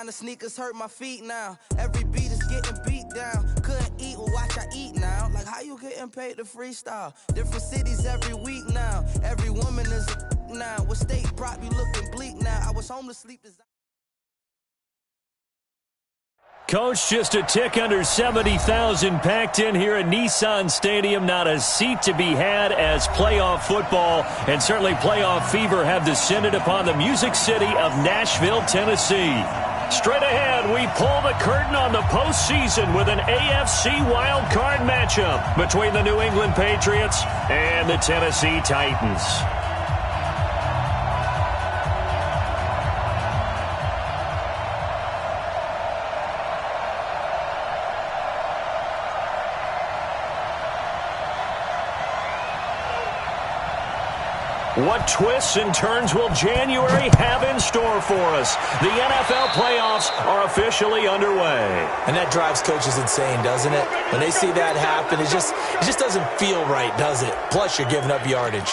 Designer sneakers hurt my feet now. Every beat is getting beat down. Couldn't eat, well watch I eat now. Like how you getting paid to freestyle? Different cities every week now. Every woman is a now. What state prop you looking bleak now? I was home to sleep. Coach, just a tick under 70,000 packed in here at Nissan Stadium. Not a seat to be had as playoff football and certainly playoff fever have descended upon the Music City of Nashville, Tennessee. Straight ahead, we pull the curtain on the postseason with an AFC wildcard matchup between the New England Patriots and the Tennessee Titans. What twists and turns will January have in store for us? The NFL playoffs are officially underway. And that drives coaches insane, doesn't it? When they see that happen, it just doesn't feel right, does it? Plus, you're giving up yardage.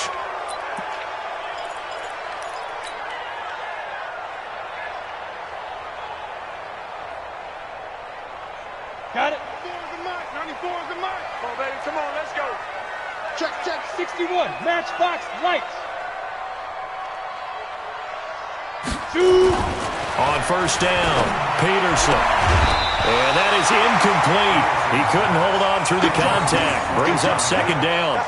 Got it. 94 is the mark. Come on, baby. Come on, let's go. Check, 61. Matchbox lights. On first down, Peterson. And that is incomplete. He couldn't hold on through the contact. Brings up second down.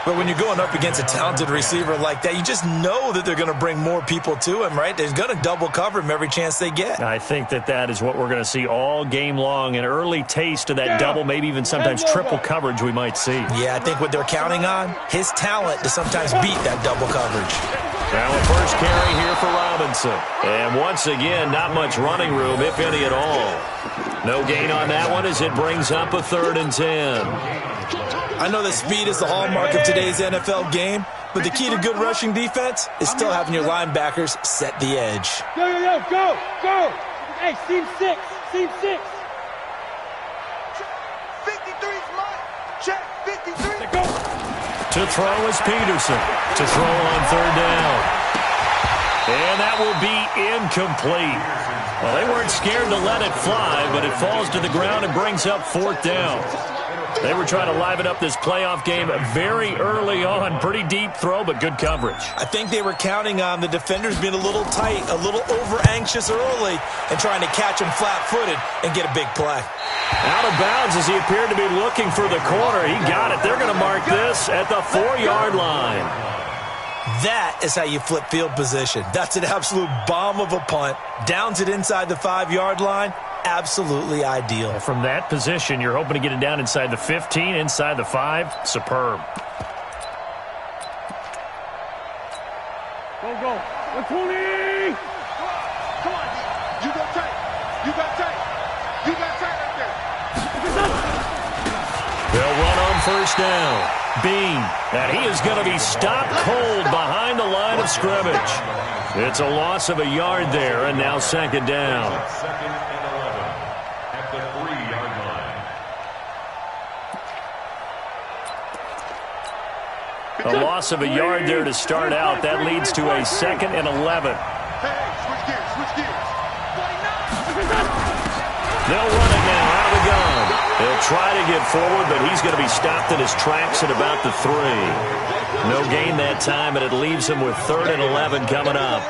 But when you're going up against a talented receiver like that, you just know that they're going to bring more people to him, right? They're going to double cover him every chance they get. I think that is what we're going to see all game long. An early taste of that double, maybe even sometimes triple coverage we might see. Yeah, I think what they're counting on, his talent to sometimes beat that double coverage. Now a first carry here for Robinson. And once again, not much running room, if any at all. No gain on that one as it brings up a 3rd and 10. I know that speed is the hallmark of today's NFL game, but the key to good rushing defense is still having your linebackers set the edge. Go. Hey, seam 6. 53's mine. Check, 53. Go. To throw is Peterson. To throw on 3rd down. And that will be incomplete. Well, they weren't scared to let it fly, but it falls to the ground and brings up 4th down. They were trying to liven up this playoff game very early on. Pretty deep throw, but good coverage. I think they were counting on the defenders being a little tight, a little over-anxious early, and trying to catch him flat-footed and get a big play. Out of bounds as he appeared to be looking for the corner. He got it. They're going to mark this at the 4-yard line. That is how you flip field position. That's an absolute bomb of a punt. Downs it inside the 5-yard line. Absolutely ideal. From that position, you're hoping to get it down inside the 15, inside the 5. Superb. Go. 120. Come on. You got tight right there. They'll run on first down. Bean. And he is going to be stopped cold behind the line of scrimmage. It's a loss of a yard there, and now 2nd down. A loss of a yard there to start out. That leads to a 2nd and 11. Switch gears. They'll run it now out of the gun. They'll try to get forward, but he's going to be stopped in his tracks at about the 3. No gain that time, and it leaves him with 3rd and 11 coming up.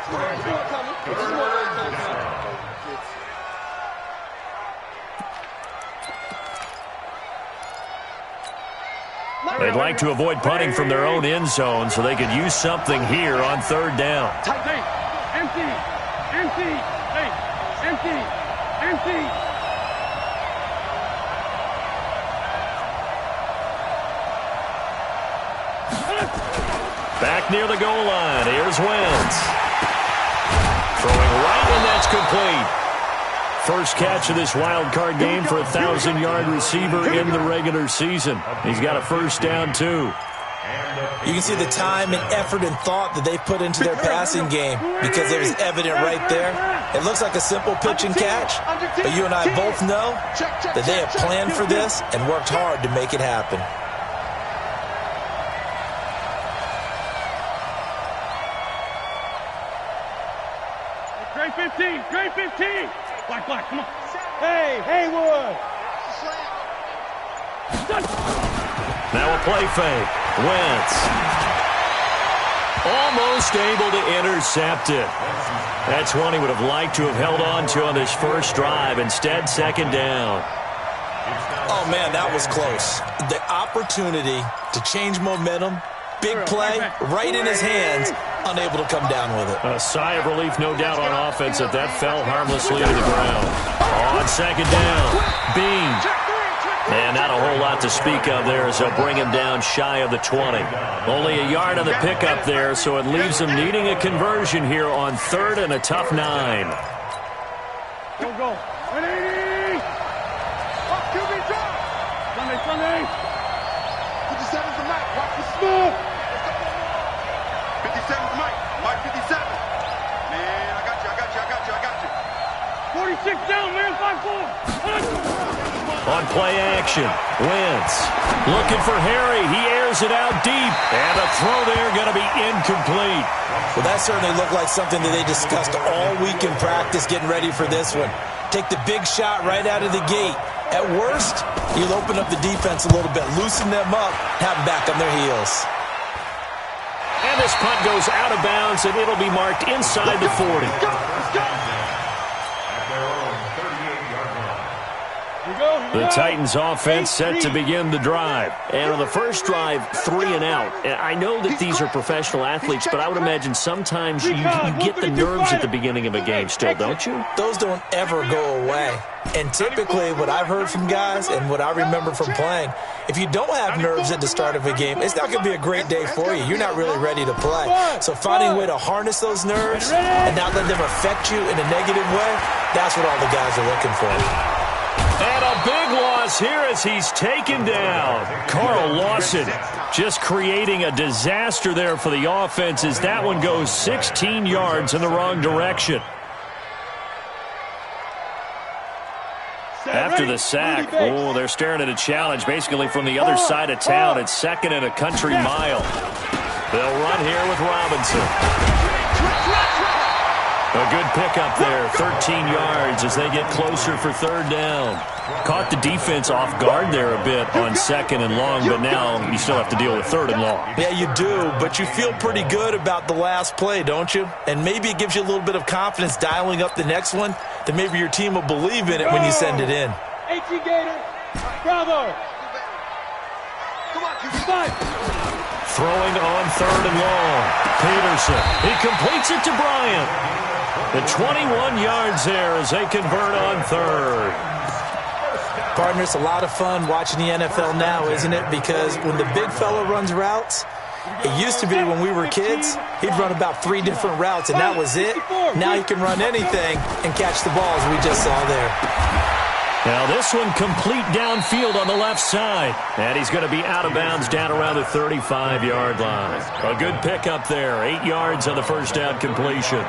They'd like to avoid punting from their own end zone so they could use something here on 3rd down. Empty. Back near the goal line. Here's Wentz. Throwing right, and that's complete. First catch of this wild card game for a 1,000-yard receiver in the regular season. He's got a first down, too. You can see the time and effort and thought that they put into their passing game because it was evident right there. It looks like a simple pitch and catch, but you and I both know that they have planned for this and worked hard to make it happen. Great 15. Black, come on. Hey, Haywood. Now a play fake. Wentz. Almost able to intercept it. That's one he would have liked to have held on to on this first drive. Instead, second down. Oh, man, that was close. The opportunity to change momentum, big play, right in his hands, unable to come down with it. A sigh of relief, no doubt, on offense that fell harmlessly to the ground. On second down, Bean. And not a whole lot to speak of there as they'll bring him down shy of the 20. Only a yard on the pickup there, so it leaves them needing a conversion here on third and a tough 9. Go. 180. Up, QB drop. Sunday. 57's the Mike. Watch the smooth. 57's Mike. Mike 57. Man, I got you. 46 down, man. 5-4. On play action, Wentz looking for Harry. He airs it out deep, and a throw there going to be incomplete. Well, that certainly looked like something that they discussed all week in practice getting ready for this one. Take the big shot right out of the gate. At worst, you'll open up the defense a little bit, loosen them up, have them back on their heels. And this punt goes out of bounds, and it'll be marked inside the 40. Let's go. The Titans offense set to begin the drive. And on the first drive, 3 and out. I know that these are professional athletes, but I would imagine sometimes you get the nerves at the beginning of a game still, don't you? Those don't ever go away. And typically what I've heard from guys and what I remember from playing, if you don't have nerves at the start of a game, it's not going to be a great day for you. You're not really ready to play. So finding a way to harness those nerves and not let them affect you in a negative way, that's what all the guys are looking for. And a big loss here as he's taken down. Carl Lawson just creating a disaster there for the offense as that one goes 16 yards in the wrong direction. After the sack, they're staring at a challenge basically from the other side of town. It's second and a country mile. They'll run here with Robinson. A good pickup there, 13 yards as they get closer for third down. Caught the defense off guard there a bit on second and long, but now you still have to deal with third and long. Yeah, you do, but you feel pretty good about the last play, don't you? And maybe it gives you a little bit of confidence dialing up the next one, that maybe your team will believe in it when you send it in. HE Gator, bravo. Come on, QB5. Throwing on third and long. Peterson, he completes it to Bryant. The 21 yards there as they convert on third. Partner, it's a lot of fun watching the NFL now, isn't it? Because when the big fella runs routes, it used to be when we were kids, he'd run about 3 different routes, and that was it. Now he can run anything and catch the balls we just saw there. Now this one complete downfield on the left side. And he's going to be out of bounds down around the 35-yard line. A good pickup there. 8 yards on the first down completion.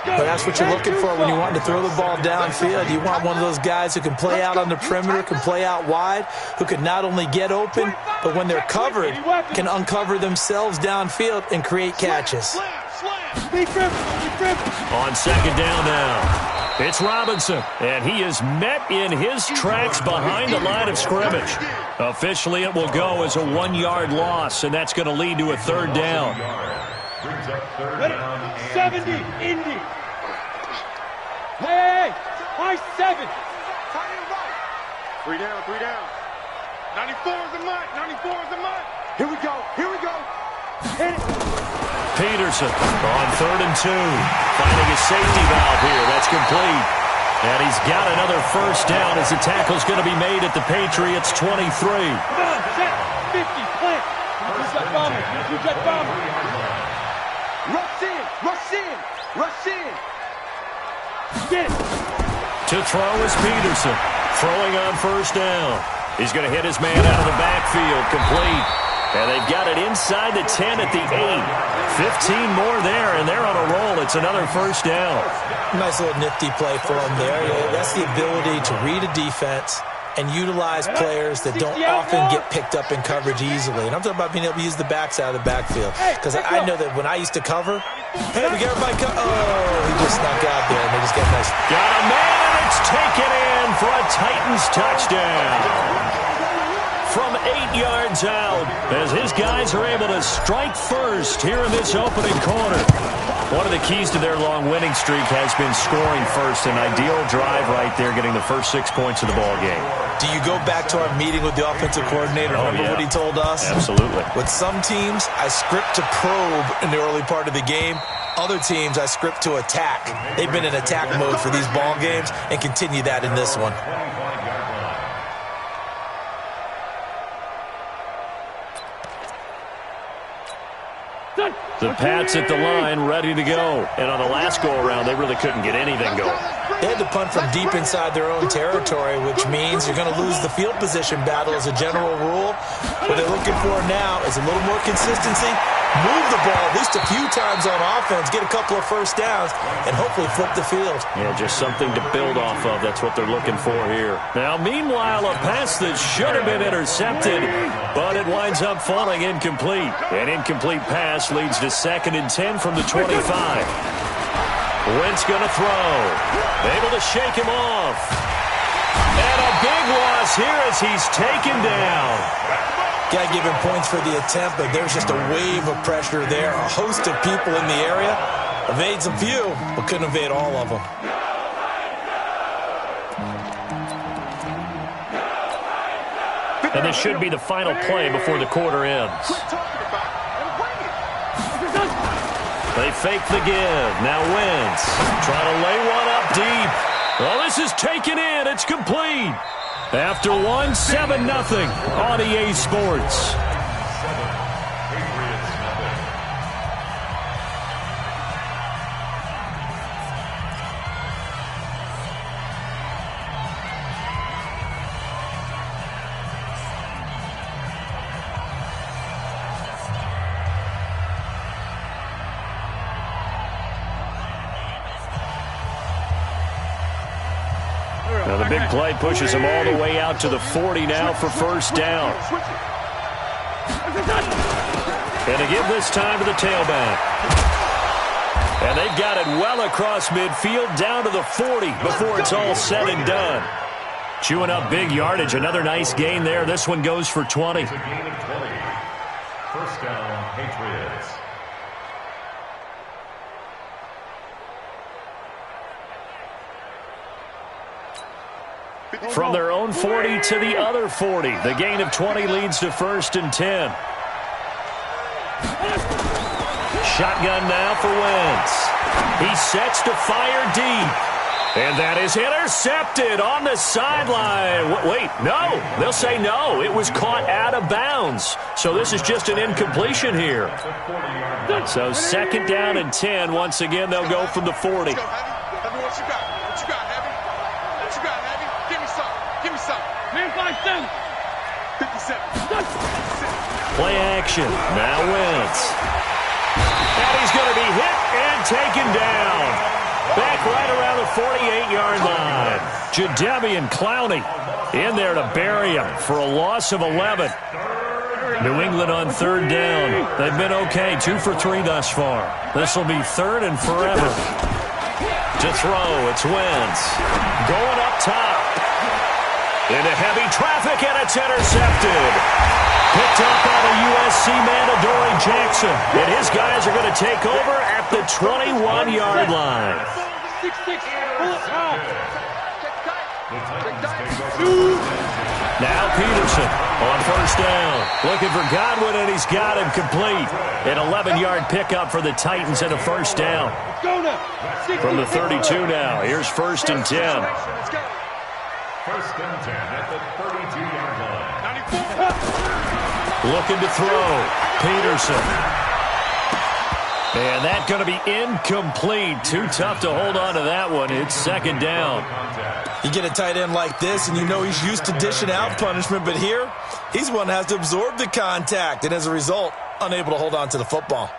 But that's what you're looking for when you want to throw the ball downfield. You want one of those guys who can play out on the perimeter, can play out wide, who can not only get open, but when they're covered, can uncover themselves downfield and create catches. On second down now, it's Robinson, and he is met in his tracks behind the line of scrimmage. Officially, it will go as a 1-yard loss, and that's going to lead to a third down. 70, Indy. Hey, high 7. 3 down. 94 is the mark. Here we go. Hit it. Peterson on third and 2. Finding a safety valve here. That's complete. And he's got another first down as the tackle's going to be made at the Patriots' 23. Come on, set. 50, plant. Use that bomber. Rush in. Get it. To throw is Peterson. Throwing on first down. He's going to hit his man out of the backfield. Complete. And they've got it inside the 10 at the 8. 15 more there, and they're on a roll. It's another first down. Nice little nifty play for them there. That's the ability to read a defense, and utilize players that don't often get picked up in coverage easily. And I'm talking about being able to use the backside of the backfield. Because I know that when I used to cover, hey, we got everybody he just snuck out there, and they just get nice. Got a man, and it's taken in for a Titans touchdown. From 8 yards out, as his guys are able to strike first here in this opening quarter. One of the keys to their long winning streak has been scoring first. An ideal drive right there, getting the first 6 points of the ball game. Do you go back to our meeting with the offensive coordinator? Remember what he told us? Absolutely. With some teams, I script to probe in the early part of the game. Other teams, I script to attack. They've been in attack mode for these ball games and continue that in this one. The Pats at the line, ready to go. And on the last go-around, they really couldn't get anything going. They had to punt from deep inside their own territory, which means you're going to lose the field position battle as a general rule. What they're looking for now is a little more consistency, move the ball at least a few times on offense, get a couple of first downs, and hopefully flip the field. Yeah, just something to build off of. That's what they're looking for here. Now, meanwhile, a pass that should have been intercepted, but it winds up falling incomplete. An incomplete pass leads to 2nd and 10 from the 25. Wentz going to throw. Able to shake him off. And a big loss here as he's taken down. Got to give him points for the attempt, but there's just a wave of pressure there. A host of people in the area. Evades a few, but couldn't evade all of them. And this should be the final play before the quarter ends. They fake the give. Now Wentz trying to lay one up deep. Well, this is taken in. It's complete. After one, 7-0 on EA Sports. Now the big play pushes him all the way out to the 40 now for first down. And to give this time to the tailback. And they've got it well across midfield down to the 40 before it's all said and done. Chewing up big yardage. Another nice gain there. This one goes for 20. First down, Patriots. From their own 40 to the other 40. The gain of 20 leads to 1st and 10. Shotgun now for Wentz. He sets to fire deep. And that is intercepted on the sideline. Wait, no. They'll say no. It was caught out of bounds. So this is just an incompletion here. So 2nd down and 10. Once again, they'll go from the 40. Play action. Now Wentz. And he's going to be hit and taken down. Back right around the 48-yard line. Jadeveon Clowney in there to bury him for a loss of 11. New England on 3rd down. They've been okay. 2 for 3 thus far. This will be 3rd and forever. To throw, it's Wentz. Going up top. Into heavy traffic, and it's intercepted. Picked up by the USC man, Adoree Jackson. And his guys are going to take over at the 21-yard line. Now Peterson on 1st down. Looking for Godwin, and he's got him complete. An 11-yard pickup for the Titans and a 1st down. From the 32 now. Here's 1st and 10. 1st and 10 at the 32-yard line. Looking to throw. Peterson. And that's going to be incomplete. Too tough to hold on to that one. It's 2nd down. You get a tight end like this, and you know he's used to dishing out punishment, but here, he's one that has to absorb the contact, and as a result, unable to hold on to the football.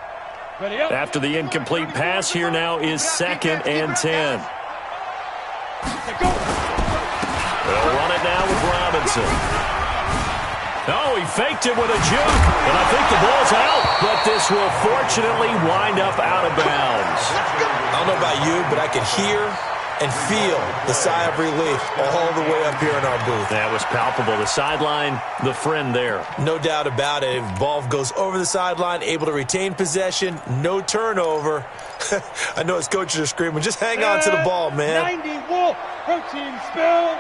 After the incomplete pass, here now is 2nd and 10. They'll run it now with Robinson. Robinson. Oh, he faked it with a juke, and I think the ball's out, but this will fortunately wind up out of bounds. I don't know about you, but I can hear and feel the sigh of relief all the way up here in our booth. That was palpable. The sideline, the friend there. No doubt about it. If the ball goes over the sideline, able to retain possession, no turnover. I know his coaches are screaming, just hang on to the ball, man. 90 Wolf, protein spill.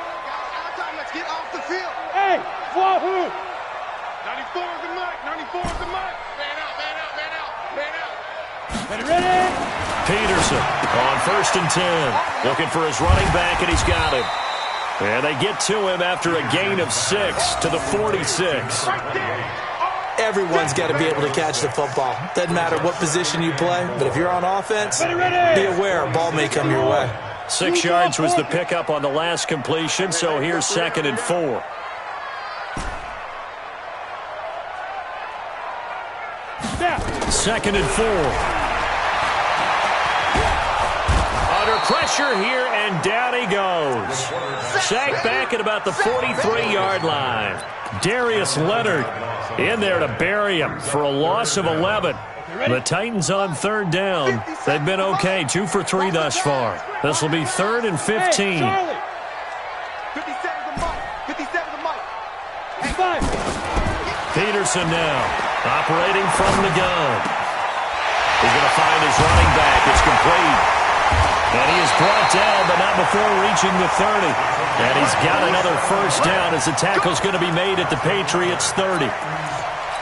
Let's get off the field. Hey, Wahoo! 94 is the mark, 94 is the mark. Man out, man out, man out, man out. Ready? Peterson on 1st and 10. Looking for his running back, and he's got him. And they get to him after a gain of 6 to the 46. Everyone's got to be able to catch the football. Doesn't matter what position you play, but if you're on offense, be aware a ball may come your way. 6 yards was the pickup on the last completion, so here's 2nd and 4. Now. 2nd and 4. Under pressure here, and down he goes. Sacked back at about the 43-yard line. Darius Leonard in there to bury him for a loss of 11. The Titans on 3rd down. They've been okay, 2 for 3 thus far. This will be 3rd and 15. 57 the mark, 57 the mark. Peterson now operating from the gun. He's going to find his running back. It's complete. And he is brought down, but not before reaching the 30. And he's got another first down as the tackle's going to be made at the Patriots' 30.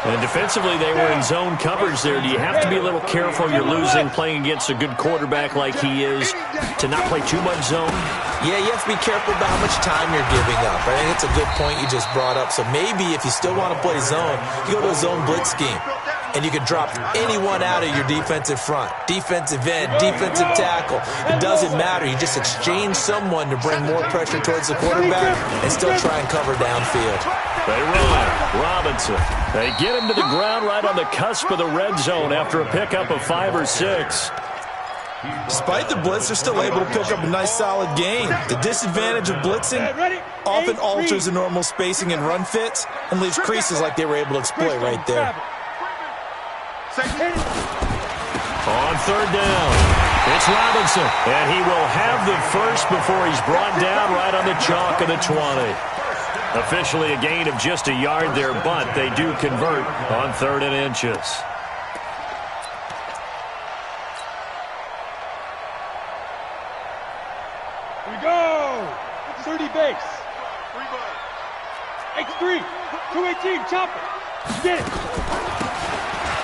And defensively, they were in zone coverage there. Do you have to be a little careful? You're losing, playing against a good quarterback like he is, to not play too much zone? Yeah, you have to be careful about how much time you're giving up. I think it's a good point you just brought up. So maybe if you still want to play zone, you go to a zone blitz scheme. And you can drop anyone out of your defensive front. Defensive end, defensive tackle. It doesn't matter. You just exchange someone to bring more pressure towards the quarterback and still try and cover downfield. They run. Robinson. They get him to the ground right on the cusp of the red zone after a pickup of 5 or 6. Despite the blitz, they're still able to pick up a nice solid gain. The disadvantage of blitzing often alters the normal spacing and run fits and leaves creases like they were able to exploit right there. On 3rd down, it's Robinson, and he will have the first before he's brought down right on the chalk of the 20. Officially a gain of just a yard there, but they do convert on 3rd and inches. Here we go. 30 base. X3. 218. Chopper. Get it.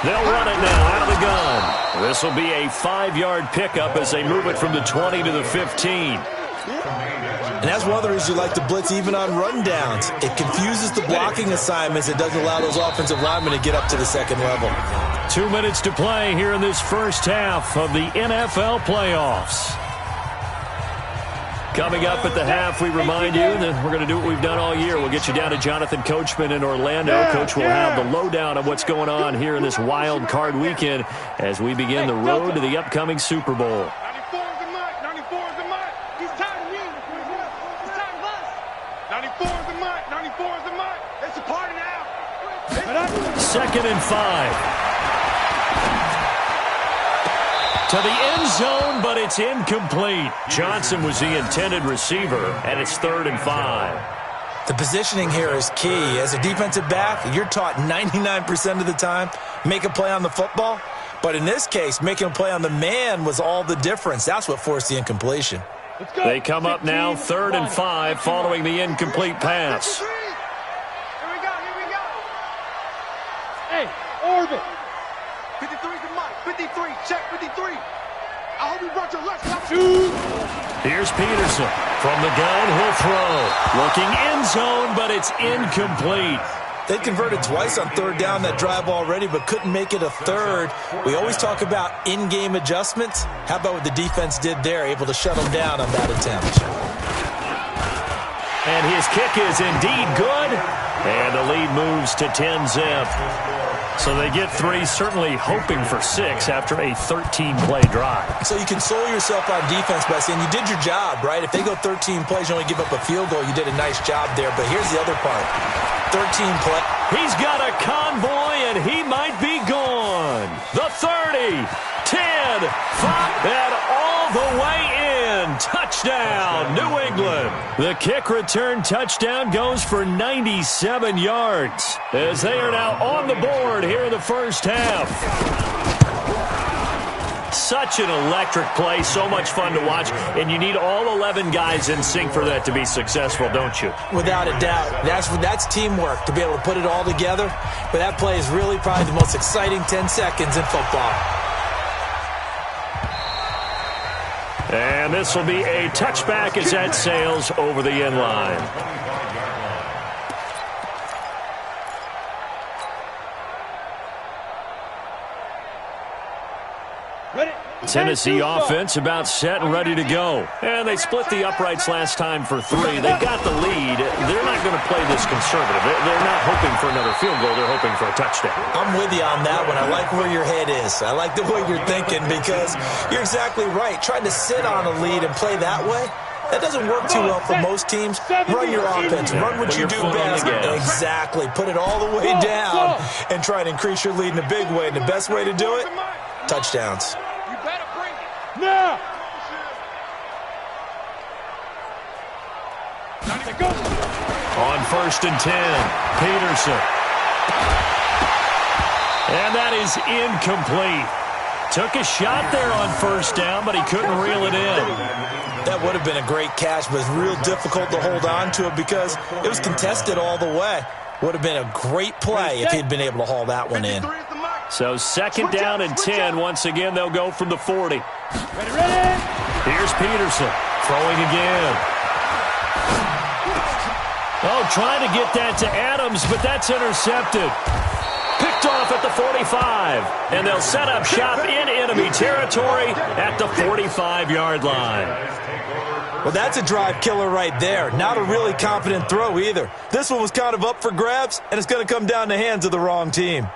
They'll run it now out of the gun. This will be a 5-yard pickup as they move it from the 20 to the 15. And that's one of the reasons you like to blitz even on rundowns. It confuses the blocking assignments. It doesn't allow those offensive linemen to get up to the second level. 2 minutes to play here in this first half of the NFL playoffs. Coming up at the half, we remind you that we're going to do what we've done all year. We'll get you down to Jonathan Coachman in Orlando. Coach will have the lowdown of what's going on here in this wild card weekend as we begin the road to the upcoming Super Bowl. 94 is the mark, 94 is the mark. He's tired of you. He's tired of us. 94 is the mark, 94 is the mark. It's a party now. 2nd and 5. To the end zone, but it's incomplete. Johnson was the intended receiver, and it's 3rd and 5. The positioning here is key. As a defensive back, you're taught 99% of the time, make a play on the football. But in this case, making a play on the man was all the difference. That's what forced the incompletion. They come up now 3rd and 5 following the incomplete pass. Here we go, here we go. Hey, orbit. 53 is the mark, 53, check 53. I hope you brought your lunch. Here's Peterson. From the gun, he'll throw. Looking end zone, but it's incomplete. They converted twice on 3rd down that drive already, but couldn't make it a 3rd. We always talk about in-game adjustments. How about what the defense did there, able to shut them down on that attempt. And his kick is indeed good. And the lead moves to 10-zip. So they get 3, certainly hoping for 6 after a 13-play drive. So you console yourself on defense by saying you did your job, right? If they go 13 plays, you only give up a field goal, you did a nice job there. But here's the other part. 13 play. He's got a convoy, and he might be gone. The 30, 10, 5, and all the way in. Touchdown, New England. The kick return touchdown goes for 97 yards as they are now on the board here in the first half. Such an electric play, so much fun to watch, and you need all 11 guys in sync for that to be successful, don't you? Without a doubt. That's teamwork, to be able to put it all together. But that play is really probably the most exciting 10 seconds in football. And this will be a touchback as that sails over the end line. Tennessee offense about set and ready to go. And they split the uprights last time for 3. They've got the lead. They're not going to play this conservative. They're not hoping for another field goal. They're hoping for a touchdown. I'm with you on that one. I like where your head is. I like the way you're thinking because you're exactly right. Trying to sit on a lead and play that way, that doesn't work too well for most teams. Run your offense. Run what you do best. Exactly. Put it all the way down and try and increase your lead in a big way. And the best way to do it, touchdowns. Now! On 1st and 10, Peterson. And that is incomplete. Took a shot there on 1st down, but he couldn't reel it in. That would have been a great catch, but it's real difficult to hold on to it because it was contested all the way. Would have been a great play if he'd been able to haul that one in. So 2nd down and 10. Once again, they'll go from the 40. Ready. Here's Peterson throwing again. Oh, trying to get that to Adams, but that's intercepted. Picked off at the 45. And they'll set up shop in enemy territory at the 45-yard line. Well, that's a drive killer right there. Not a really confident throw either. This one was kind of up for grabs, and it's going to come down the hands of the wrong team.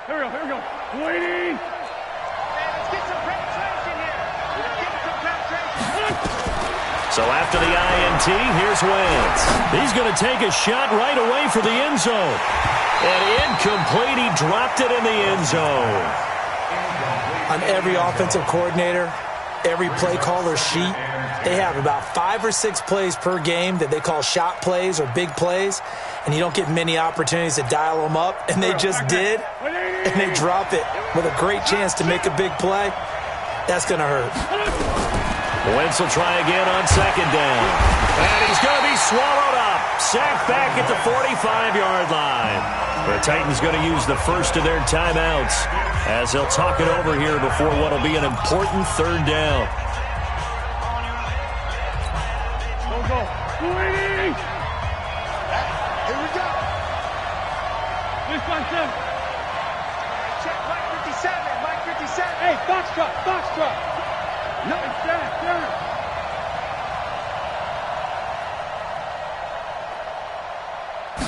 Here we go. Waiting. Let's get some penetration here. Let's get some penetration. So after the INT, here's Wentz. He's going to take a shot right away for the end zone. And incomplete. He dropped it in the end zone. On every offensive coordinator, every play caller sheet, they have about 5 or 6 plays per game that they call shot plays or big plays, and you don't get many opportunities to dial them up, and they just did, and they drop it with a great chance to make a big play. That's going to hurt. Wentz will try again on 2nd down. And he's going to be swallowed up. Sacked back at the 45-yard line. The Titans going to use the first of their timeouts as they'll talk it over here before what will be an important 3rd down. Go. Waiting. Here we go. This one, sir. Check Mike 57. Mike 57. Hey, box truck. No, it's down.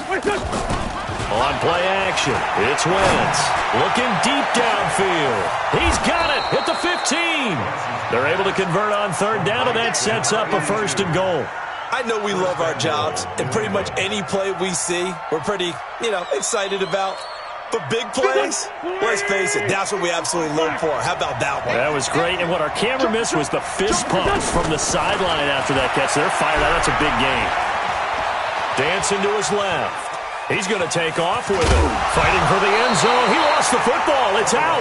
Wait, good. On play action, it's Wentz. Looking deep downfield. He's got it at the 15. They're able to convert on 3rd down, and that sets up a 1st and goal. I know we love our jobs, and pretty much any play we see, we're pretty, excited about. But big plays, let's face it, that's what we absolutely live for. How about that one? That was great, and what our camera missed was the fist pumps from the sideline after that catch. They're fired out. That's a big game. Dancing to his left. He's going to take off with it. Fighting for the end zone. He lost the football. It's out.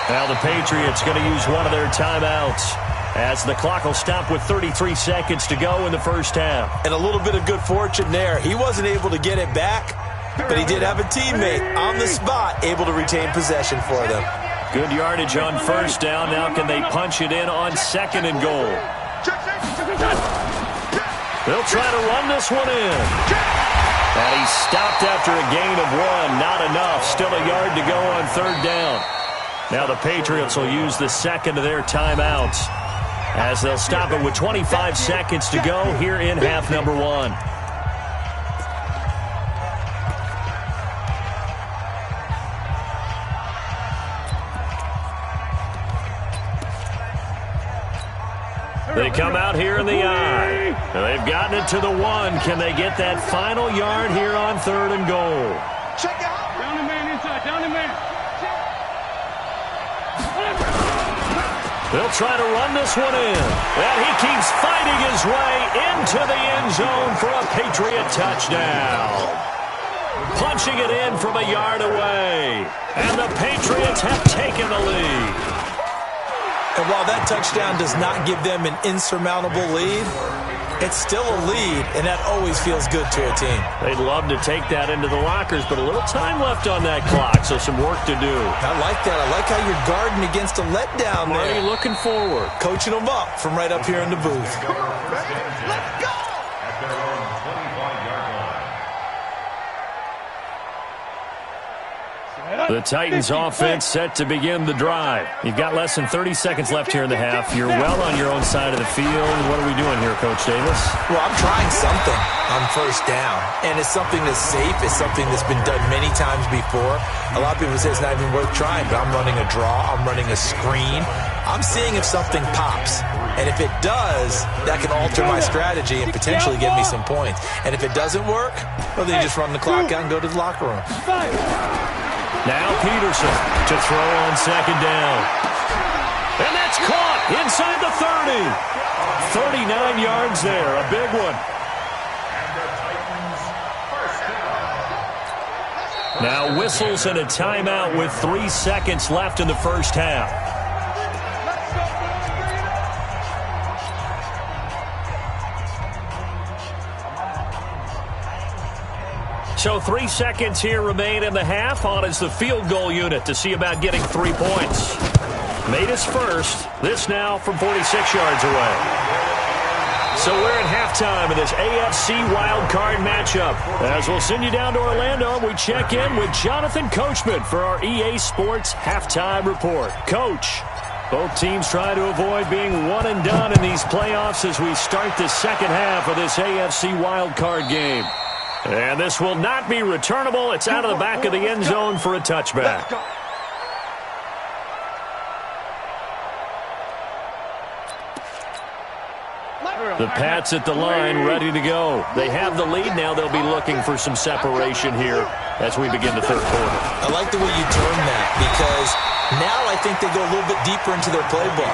Now the Patriots going to use one of their timeouts as the clock will stop with 33 seconds to go in the first half. And a little bit of good fortune there. He wasn't able to get it back, but he did have a teammate on the spot able to retain possession for them. Good yardage on 1st down. Now can they punch it in on 2nd and goal? They'll try to run this one in. And he stopped after a gain of 1. Not enough. Still a yard to go on 3rd down. Now the Patriots will use the 2nd of their timeouts as they'll stop it with 25 seconds to go here in half number one. They come out here in the I. They've gotten it to the 1. Can they get that final yard here on 3rd and goal? Check out. Down the man inside. Down the man. They'll try to run this one in. And he keeps fighting his way into the end zone for a Patriot touchdown. Punching it in from a yard away. And the Patriots have taken the lead. And while that touchdown does not give them an insurmountable lead, it's still a lead, and that always feels good to a team. They'd love to take that into the lockers, but a little time left on that clock, so some work to do. I like that. I like how you're guarding against a letdown there. Already looking forward. Coaching them up from right up here in the booth. Come on, baby. Let's go. At their own 25-yard line. The Titans offense set to begin the drive. You've got less than 30 seconds left here in the half. You're well on your own side of the field. What are we doing here, Coach Davis? Well, I'm trying something on first down, and it's something that's safe. It's something that's been done many times before. A lot of people say it's not even worth trying, but I'm running a draw. I'm running a screen. I'm seeing if something pops. And if it does, that can alter my strategy and potentially give me some points. And if it doesn't work, well, then you just run the clock out and go to the locker room. Now Peterson to throw on 2nd down. And that's caught inside the 30. 39 yards there, a big one. Now whistles and a timeout with 3 seconds left in the first half. So 3 seconds here remain in the half. On is the field goal unit to see about getting 3 points. Made his first. This now from 46 yards away. So we're at halftime in this AFC wildcard matchup. As we'll send you down to Orlando, we check in with Jonathan Coachman for our EA Sports Halftime Report. Coach, both teams try to avoid being one and done in these playoffs as we start the second half of this AFC wildcard game. And this will not be returnable. It's out of the back of the end zone for a touchback. The Pats at the line, ready to go. They have the lead now. They'll be looking for some separation here as we begin the third quarter. I like the way you term that because now I think they go a little bit deeper into their playbook.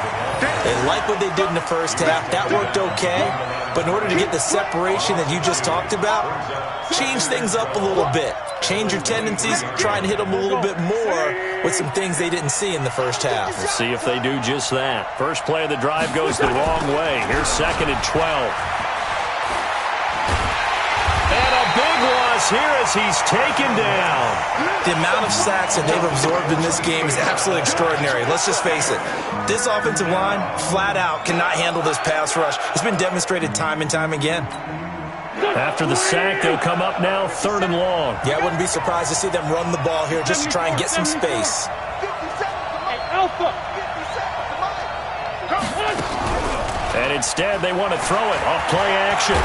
They like what they did in the first half. That worked okay. But in order to get the separation that you just talked about, change things up a little bit. Change your tendencies, try and hit them a little bit more with some things they didn't see in the first half. We'll see if they do just that. First play of the drive goes the wrong way. Here's 2nd and 12. And a big loss here as he's taken down. The amount of sacks that they've absorbed in this game is absolutely extraordinary. Let's just face it. This offensive line, flat out, cannot handle this pass rush. It's been demonstrated time and time again. After the sack, they'll come up now 3rd and long. Yeah, I wouldn't be surprised to see them run the ball here just to try and get some space. And instead, they want to throw it off play action.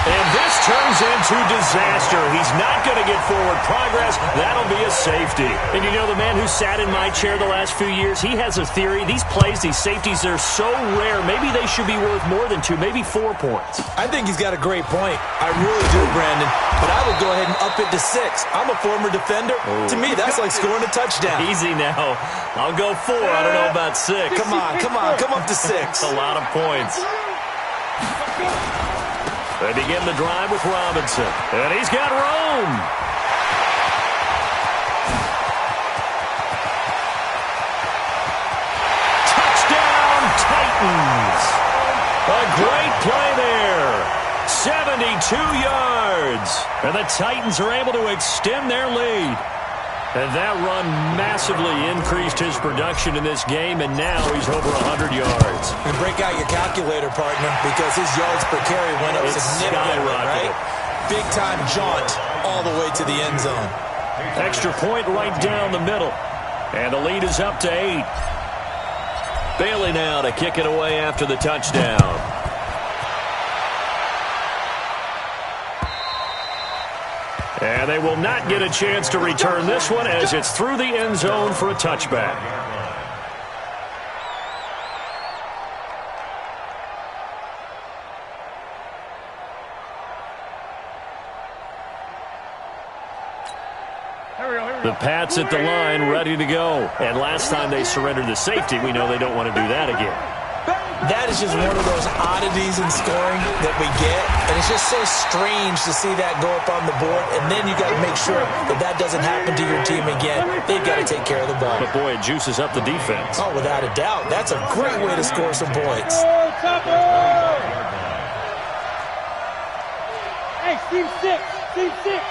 And this turns into disaster. He's not going to get forward progress. That'll be a safety. And you know, the man who sat in my chair the last few years, he has a theory. These plays, these safeties, they're so rare. Maybe they should be worth more than 2, maybe 4 points. I think he's got a great point. I really do, Brandon. But I would go ahead and up it to 6. I'm a former defender. To me, that's like scoring a touchdown. Easy now. I'll go 4. I don't know about 6. Come on. Come up to 6. A lot of points. They begin the drive with Robinson. And he's got Rome. Touchdown, Titans. A great play there. 72 yards. And the Titans are able to extend their lead. And that run massively increased his production in this game, and now he's over 100 yards. You break out your calculator, partner, because his yards per carry went up significantly, right? Big-time jaunt all the way to the end zone. Extra point right down the middle. And the lead is up to 8. Bailey now to kick it away after the touchdown. And they will not get a chance to return this one as it's through the end zone for a touchback. The Pats at the line, ready to go. And last time they surrendered the safety, we know they don't want to do that again. That is just one of those oddities in scoring that we get. And it's just so strange to see that go up on the board. And then you got to make sure that that doesn't happen to your team again. They've got to take care of the ball. But, boy, it juices up the defense. Oh, without a doubt. That's a great way to score some points. Hey, team six. Team six.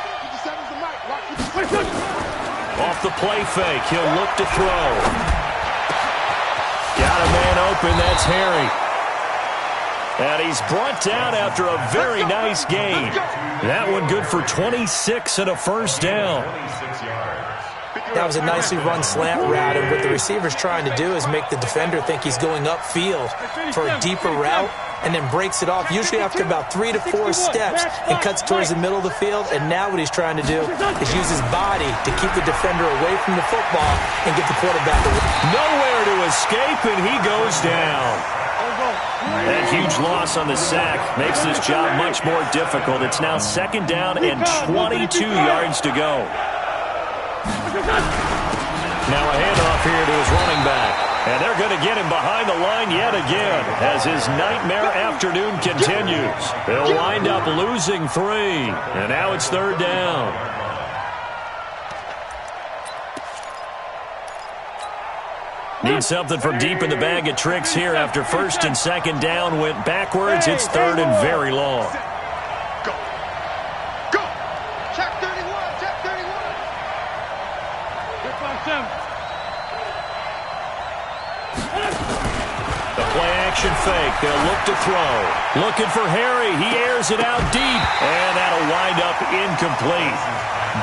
Off the play fake, he'll look to throw. Got a man open, that's Harry. And he's brought down after a very nice gain. That one good for 26 and a first down. That was a nicely run slant route, and what the receiver's trying to do is make the defender think he's going upfield for a deeper route, and then breaks it off, usually after about 3 to 4 steps, and cuts towards the middle of the field. And now what he's trying to do is use his body to keep the defender away from the football and get the quarterback away. Nowhere to escape, and he goes down. That huge loss on the sack makes this job much more difficult. It's now second down and 22 yards to go. Now a handoff here to his running back. And they're going to get him behind the line yet again as his nightmare afternoon continues. They'll wind up losing 3. And now it's third down. Need something from deep in the bag of tricks here after first and second down went backwards. It's third and very long. Go. Go. Check 31. Check 31. Check 57. The play-action fake. They'll look to throw. Looking for Harry. He airs it out deep. And that'll wind up incomplete.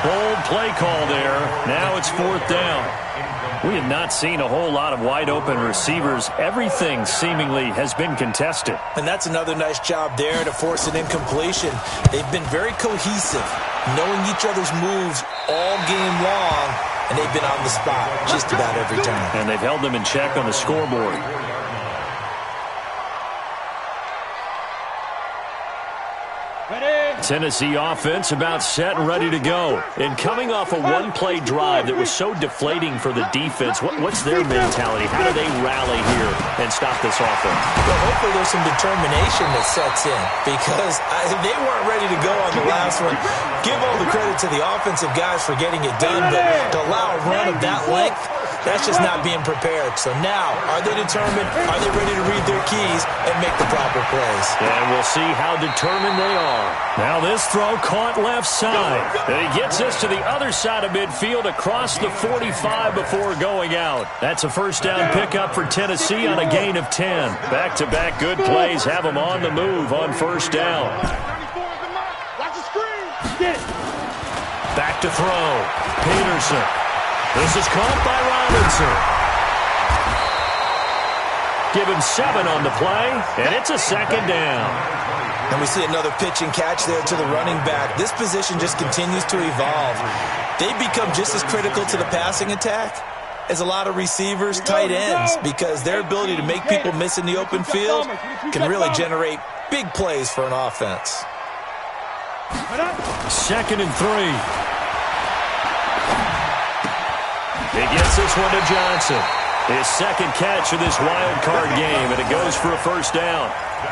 Bold play call there. Now it's fourth down. We have not seen a whole lot of wide-open receivers. Everything seemingly has been contested. And that's another nice job there to force an incompletion. They've been very cohesive, knowing each other's moves all game long, and they've been on the spot just about every time. And they've held them in check on the scoreboard. Tennessee offense about set and ready to go. And coming off a one-play drive that was so deflating for the defense, what's their mentality? How do they rally here and stop this offense? Well, hopefully there's some determination that sets in, because they weren't ready to go on the last one. Give all the credit to the offensive guys for getting it done, but to allow a run of that length, that's just not being prepared. So now, are they determined? Are they ready to read their keys and make the proper plays? And we'll see how determined they are. Now this throw caught left side. And he gets us to the other side of midfield across the 45 before going out. That's a first down pickup for Tennessee on a gain of 10. Back-to-back good plays have them on the move on first down. Back to throw. Peterson. This is caught by Robinson. Give him 7 on the play, and it's a second down. And we see another pitch and catch there to the running back. This position just continues to evolve. They become just as critical to the passing attack as a lot of receivers, tight ends, because their ability to make people miss in the open field can really generate big plays for an offense. Second and 3. He gets this one to Johnson. His second catch of this wild card game, and it goes for a first down.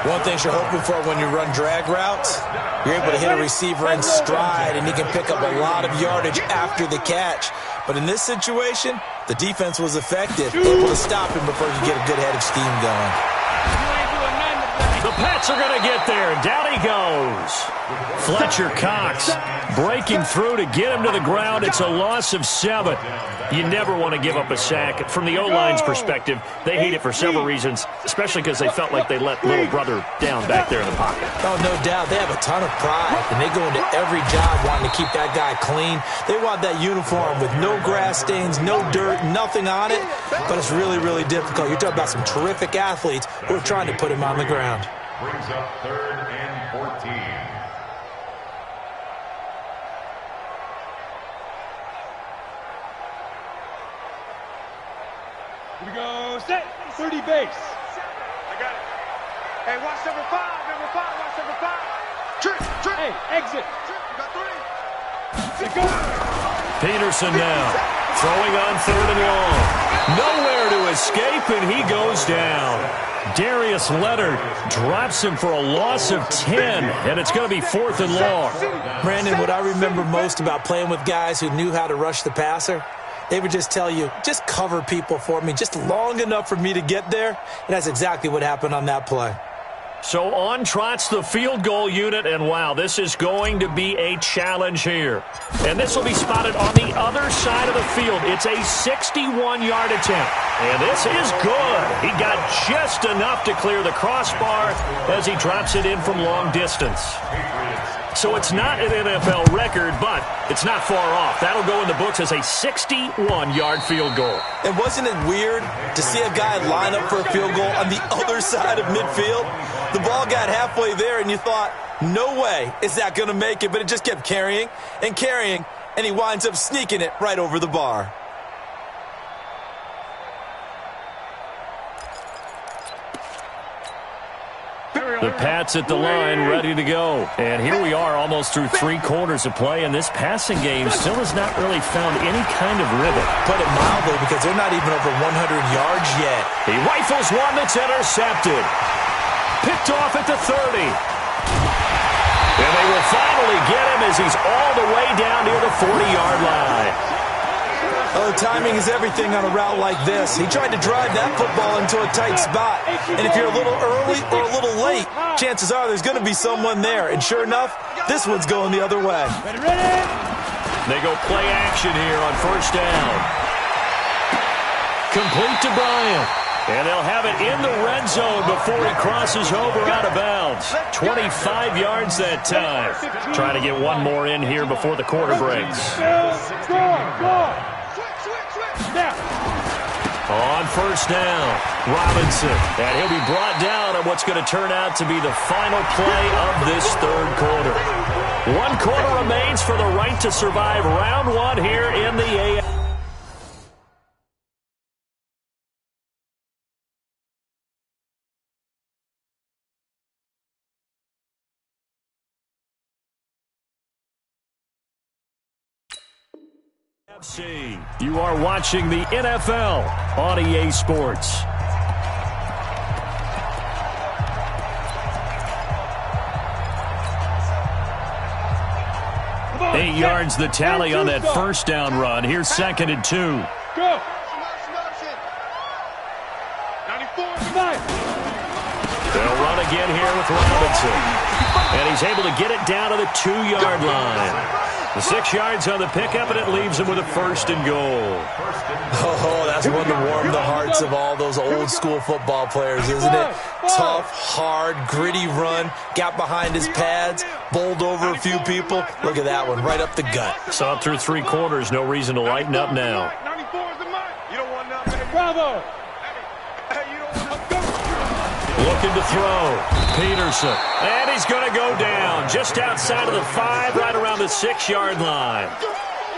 One thing you're hoping for when you run drag routes, you're able to hit a receiver in stride, and he can pick up a lot of yardage after the catch. But in this situation, the defense was effective, able to stop him before you get a good head of steam going. The Pats are going to get there. Down he he goes. Fletcher Cox breaking through to get him to the ground. It's a loss of 7. You never want to give up a sack. From the O-line's perspective, they hate it for several reasons, especially because they felt like they let little brother down back there in the pocket. Oh, no doubt. They have a ton of pride, and they go into every job wanting to keep that guy clean. They want that uniform with no grass stains, no dirt, nothing on it, but it's really, really difficult. You're talking about some terrific athletes who are trying to put him on the ground. Brings up 3rd and 14. Here we go, set, 30 base. I got it. Hey, watch number 5, watch number 5. Trick. Hey, exit. Trick, you got 3. Let go. Peterson now throwing on 3rd and long. Nowhere to escape, and he goes down. Darius Leonard drops him for a loss of 10, and it's going to be 4th and long. Brandon, what I remember most about playing with guys who knew how to rush the passer, they would just tell you, just cover people for me, just long enough for me to get there. And that's exactly what happened on that play. So on trots the field goal unit, and wow, this is going to be a challenge here. And this will be spotted on the other side of the field. It's a 61-yard attempt, and this is good. He got just enough to clear the crossbar as he drops it in from long distance. So it's not an NFL record, but it's not far off. That'll go in the books as a 61-yard field goal. And wasn't it weird to see a guy line up for a field goal on the other side of midfield? The ball got halfway there, and you thought, no way is that going to make it, but it just kept carrying, and he winds up sneaking it right over the bar. The Pats at the line, ready to go. And here we are almost through 3 quarters of play, and this passing game still has not really found any kind of rhythm. Put it mildly, because they're not even over 100 yards yet. He rifles one that's intercepted. Picked off at the 30. And they will finally get him as he's all the way down near the 40-yard line. Oh, timing is everything on a route like this. He tried to drive that football into a tight spot. And if you're a little early or a little late, chances are there's going to be someone there. And sure enough, this one's going the other way. Ready. They go play action here on 1st down. Complete to Bryant. And they'll have it in the red zone before he crosses over out of bounds. 25 yards that time. Trying to get one more in here before the quarter breaks. Go. On 1st down, Robinson. And he'll be brought down on what's going to turn out to be the final play of this 3rd quarter. 1 quarter remains for the right to survive round 1 here in the AFC. You are watching the NFL on EA Sports. On, 8 yards the tally on that 1st down run. Here's 2nd and 2. Go. 94. They'll run again here with Robinson. And he's able to get it down to the 2-yard line. The 6 yards on the pickup, and it leaves him with a 1st and goal. Oh, that's one to warm the hearts of all those old school football players, isn't it? Tough, hard, gritty run, got behind his pads, bowled over a few people. Look at that one, right up the gut. Saw through 3 quarters, no reason to lighten up now. 94 is the mark. You don't want nothing. Bravo. Hey, you don't want nothing. Looking to throw. Peterson. And he's going to go down just outside of the 5, right around the 6-yard line.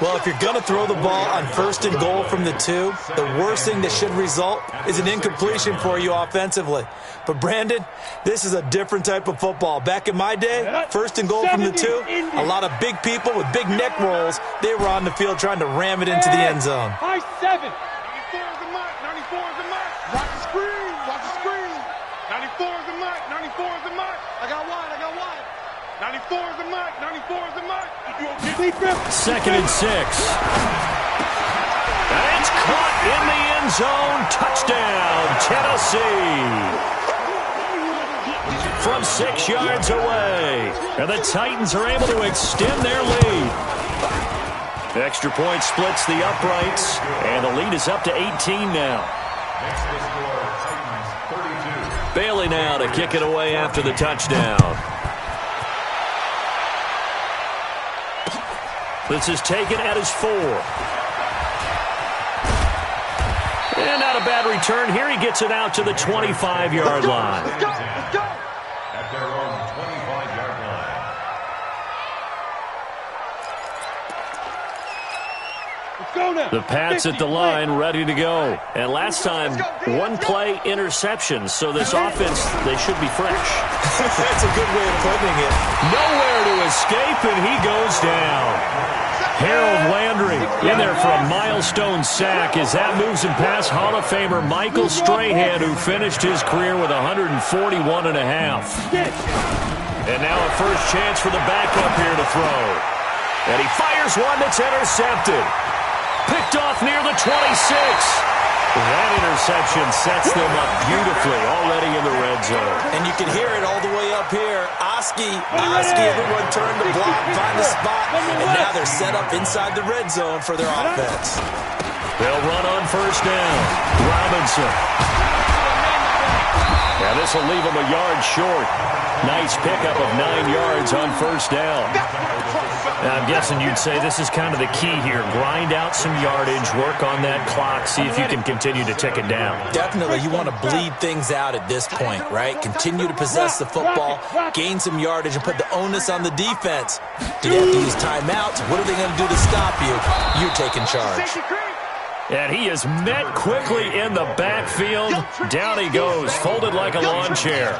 Well, if you're going to throw the ball on 1st and goal from the 2, the worst thing that should result is an incompletion for you offensively. But, Brandon, this is a different type of football. Back in my day, 1st and goal from the 2, a lot of big people with big neck rolls, they were on the field trying to ram it into the end zone. High 7. 94 is the mark. 94 is the mark. Watch the screen. Watch the screen. 94 is the mark. 94 is the mark. I got one. 94 is the mark. 94 is the mark. 2nd and 6. And it's caught in the end zone. Touchdown, Tennessee. from 6 yards away. And the Titans are able to extend their lead. The extra point splits the uprights, and the lead is up to 18 now. Bailey now to kick it away after the touchdown. This is taken at his 4. And not a bad return here. He gets it out to the 25-yard line. At their own 25-yard line. The Pats at the line, ready to go. And last time, one-play interception. So this offense, they should be fresh. That's a good way of putting it. Nowhere to escape, and he goes down. Harold Landry in there for a milestone sack as that moves him past Hall of Famer Michael Strahan, who finished his career with 141.5. And now a first chance for the backup here to throw. And he fires one that's intercepted. Picked off near the 26. That interception sets them up beautifully already in the red zone. And you can hear it all the way up here. Oski, everyone turned to block, find the spot, and now they're set up inside the red zone for their offense. They'll run on first down. Robinson. Now this will leave them a yard short. Nice pickup of 9 yards on first down. Now, I'm guessing you'd say this is kind of the key here. Grind out some yardage, work on that clock, see if you can continue to tick it down. Definitely, you want to bleed things out at this point, right? Continue to possess the football, gain some yardage, and put the onus on the defense. Do you have to use timeouts? What are they going to do to stop you? You're taking charge. And he is met quickly in the backfield. Down he goes, folded like a lawn chair.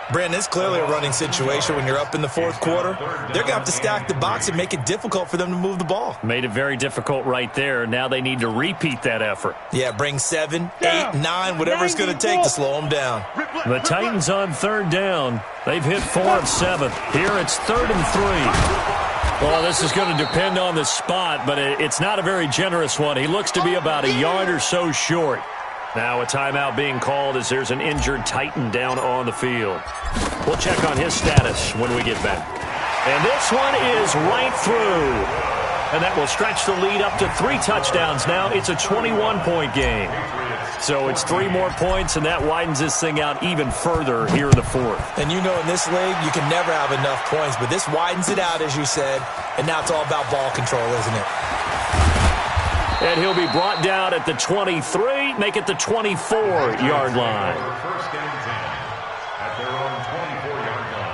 Brandon, it's clearly a running situation when you're up in the fourth quarter. They're going to have to stack the box and make it difficult for them to move the ball. Made it very difficult right there. Now they need to repeat that effort. Yeah, bring 7, 8, 9, whatever it's going to take to slow them down. The Titans on third down. They've hit 4 of 7. Here it's 3rd and 3. Well, this is going to depend on the spot, but it's not a very generous one. He looks to be about a yard or so short. Now a timeout being called as there's an injured Titan down on the field. We'll check on his status when we get back. And this one is right through. And that will stretch the lead up to 3 touchdowns now. It's a 21-point game. So it's 3 more points, and that widens this thing out even further here in the fourth. And you know in this league, you can never have enough points, but this widens it out, as you said, and now it's all about ball control, isn't it? And he'll be brought down at the 23, make it the 24-yard line. First and 10 at their own 24-yard line.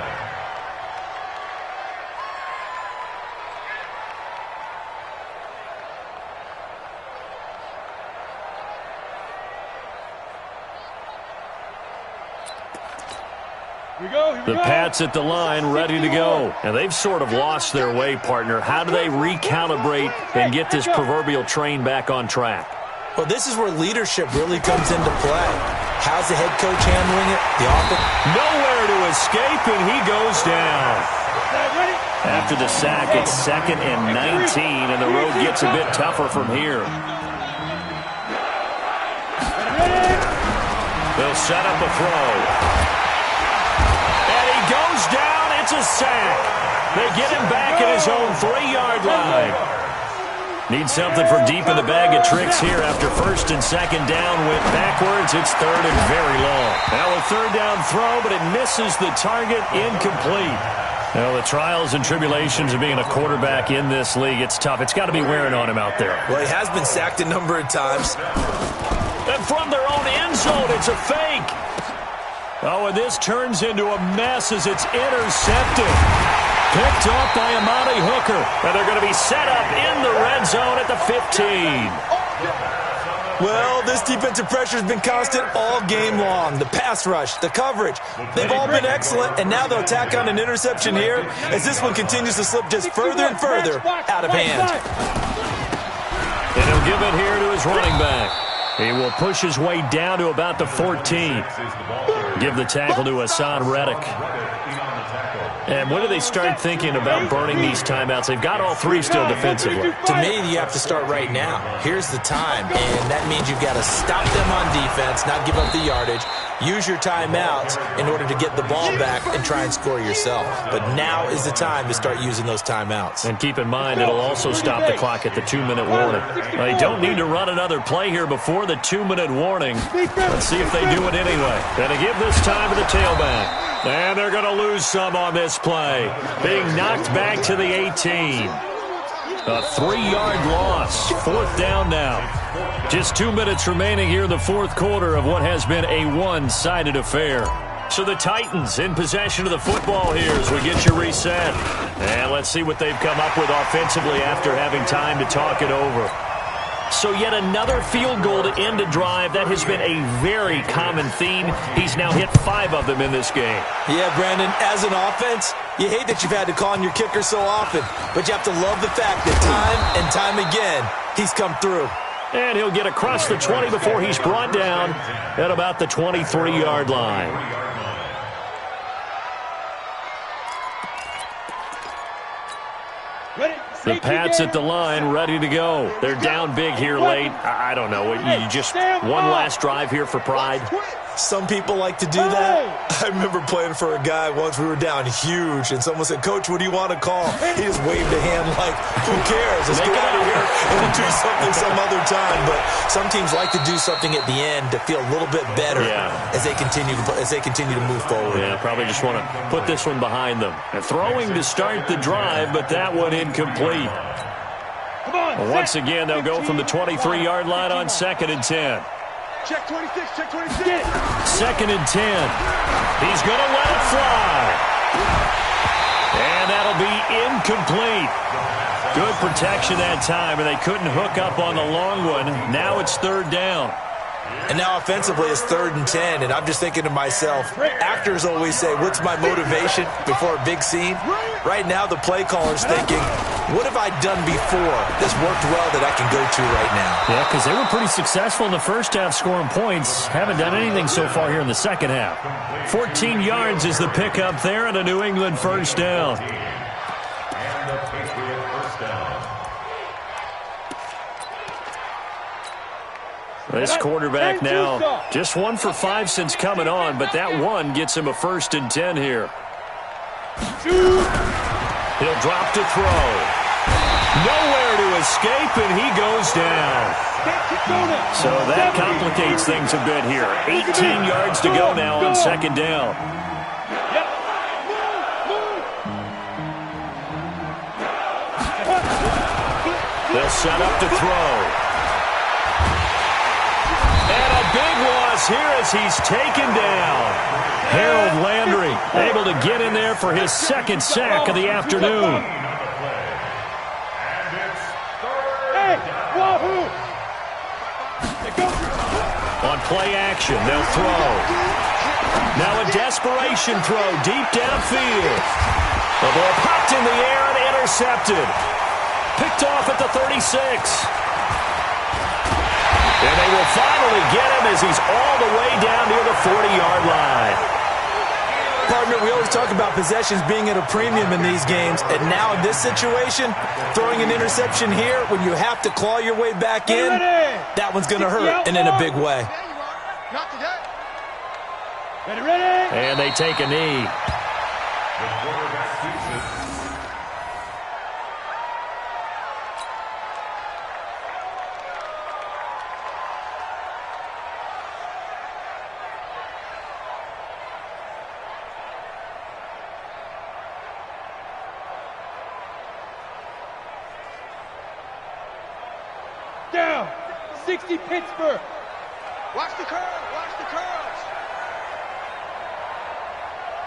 The Pats at the line, ready to go. And they've sort of lost their way, partner. How do they recalibrate and get this proverbial train back on track? Well, this is where leadership really comes into play. How's the head coach handling it? The offense? Nowhere to escape, and he goes down. After the sack, it's 2nd and 19, and the road gets a bit tougher from here. They'll set up a throw. Goes down, it's a sack. They get him back at his own 3-yard line. Need something from deep in the bag of tricks here after 1st and 2nd down went backwards. It's 3rd and very long. Now a 3rd down throw, but it misses the target, incomplete. Well, the trials and tribulations of being a quarterback in this league, it's tough. It's got to be wearing on him out there. Well, he has been sacked a number of times. And from their own end zone, it's a fake. Oh, and this turns into a mess as it's intercepted. Picked off by Amani Hooker. And they're going to be set up in the red zone at the 15. Well, this defensive pressure has been constant all game long. The pass rush, the coverage, they've all been excellent, and now they'll tack on an interception here as this one continues to slip just further and further out of hand. And he'll give it here to his running back. He will push his way down to about the 14. Give the tackle to Hassan Reddick. And when do they start thinking about burning these timeouts? They've got all 3 still defensively. To me, you have to start right now. Here's the time, and that means you've got to stop them on defense, not give up the yardage, use your timeouts in order to get the ball back and try and score yourself. But now is the time to start using those timeouts. And keep in mind, it'll also stop the clock at the 2-minute warning. They don't need to run another play here before the 2-minute warning. Let's see if they do it anyway. Going to give this time to the tailback. And they're going to lose some on this play. Being knocked back to the 18. A 3-yard loss. 4th down now. Just 2 minutes remaining here in the fourth quarter of what has been a one-sided affair. So the Titans in possession of the football here as we get you reset. And let's see what they've come up with offensively after having time to talk it over. So yet another field goal to end a drive. That has been a very common theme. He's now hit 5 of them in this game. Yeah, Brandon, as an offense, you hate that you've had to call on your kicker so often, but you have to love the fact that time and time again, he's come through. And he'll get across the 20 before he's brought down at about the 23-yard line. The Pats at the line, ready to go. They're down big here late. I don't know. You just one last drive here for pride? Some people like to do that. I remember playing for a guy once. We were down huge, and someone said, "Coach, what do you want to call?" He just waved a hand like, who cares? Let's get out of here and we'll do something some other time. But some teams like to do something at the end to feel a little bit better as they continue to move forward. Yeah, probably just want to put this one behind them. And throwing to start the drive, but that one incomplete. Once again, they'll go from the 23-yard line on 2nd and 10. Check 26, check 26. 2nd and 10. He's going to let it fly. And that'll be incomplete. Good protection that time, and they couldn't hook up on the long one. Now it's 3rd down. And now offensively it's 3rd and 10, and I'm just thinking to myself, actors always say, what's my motivation before a big scene? Right now the play caller's thinking, what have I done before? This worked well that I can go to right now. Yeah, because they were pretty successful in the first half scoring points. Haven't done anything so far here in the second half. 14 yards is the pickup there and a New England first down. And the Patriot first down. This quarterback now just 1 for 5 since coming on, but that one gets him a 1st and 10 here. He'll drop to throw. Nowhere to escape, and he goes down. So that complicates things a bit here. 18 yards to go now on 2nd down. They'll set up to throw. Big loss here as he's taken down. Harold Landry able to get in there for his 2nd sack of the afternoon. On play action, they'll throw. Now a desperation throw deep downfield. The ball popped in the air and intercepted. Picked off at the 36. And they will finally get him as he's all the way down near the 40-yard line. Partner, we always talk about possessions being at a premium in these games, and now in this situation, throwing an interception here when you have to claw your way back in, that one's going to hurt, and in a big way. Not today. And they take a knee. The quarterback keeps it. Down. 60 Pittsburgh. Watch the curls, watch the curls.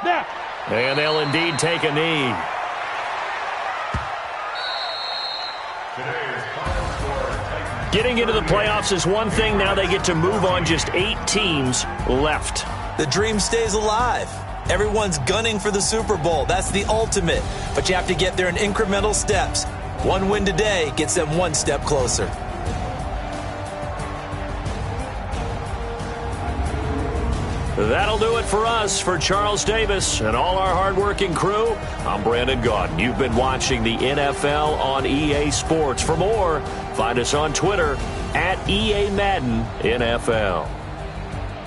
Now. And they'll indeed take a knee. Today's final score, Titans. Getting into the playoffs is one thing. Now they get to move on. Just 8 teams left. The dream stays alive. Everyone's gunning for the Super Bowl. That's the ultimate. But you have to get there in incremental steps. One win today gets them one step closer. That'll do it for us. For Charles Davis and all our hardworking crew, I'm Brandon Gaudin. You've been watching the NFL on EA Sports. For more, find us on Twitter @EA Madden NFL.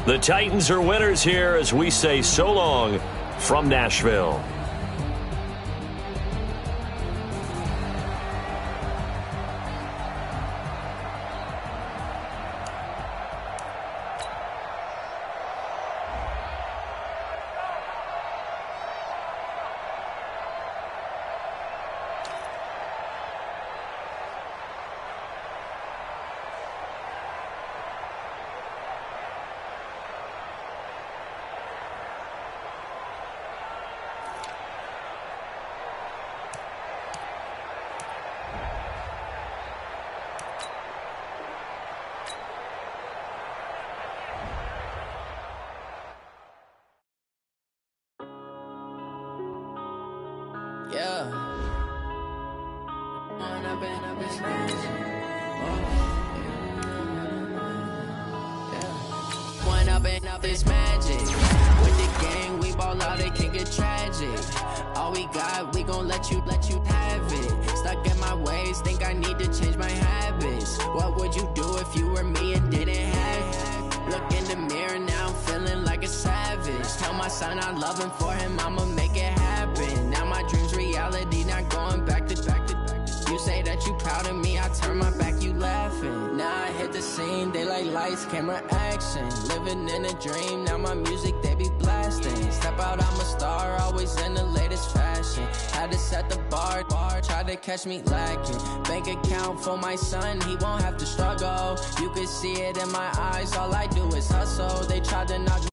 The Titans are winners here as we say so long from Nashville. Yeah. One up this magic. With the gang, we ball out, it can get tragic. All we got, we gon' let you have it. Stuck in my ways, think I need to change my habits. What would you do if you were me and didn't have it? Look in the mirror now, I'm feeling like a savage. Tell my son I love him, for him I'ma make it happen. Now my dream's reality, not going back to. You say that you proud of me, I turn my back, you laughing. Now I hit the scene, they like lights, camera, action. Living in a dream, now my music, they be blasting. Step out, I'm a star, always in the latest fashion. Had to set the bar, try to catch me lacking. Bank account for my son, he won't have to struggle. You can see it in my eyes, all I do is hustle. They tried to knock